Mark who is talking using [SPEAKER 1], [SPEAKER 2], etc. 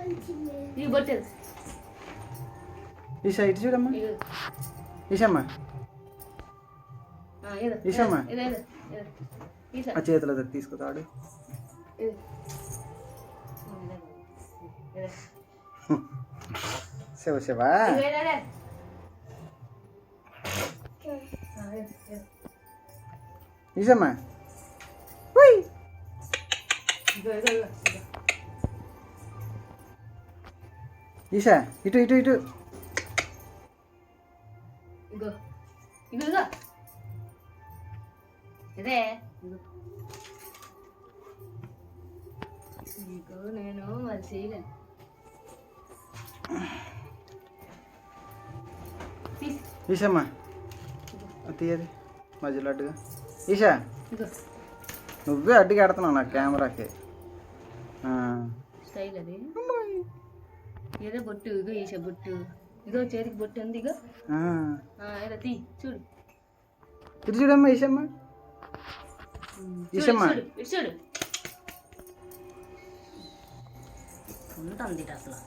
[SPEAKER 1] ఇది బొట్టు
[SPEAKER 2] ఈషా ఇటు చూడమ్మా. ఈషమ్మా ఈషమ్మా ఆ చేతిలో తీసుకుతాడు. శివ శివ ఈషమ్మా ఈషా ఇటు ఇటు ఇటు
[SPEAKER 1] ఇగో ఇగో ఇదే నీకు నేను మరి చేయలేను.
[SPEAKER 2] ఈషమ్మా తీయది మధ్యలో అడ్డుగా. ఈషా నువ్వే అడ్డుగా ఆడుతున్నావు నాకు కెమెరాకి.
[SPEAKER 1] స్టైల్ అది ఏదో బొట్టు. ఇగో ఈషా బొట్టు. ఇగో చేతికి బొట్టు ఉంది. ఇగో ఏదో తీ చూడు.
[SPEAKER 2] ఇటు చూడమ్మా ఈషమ్మా. ఈషమ్మా
[SPEAKER 1] చూడు ఉంటుంది అసలు.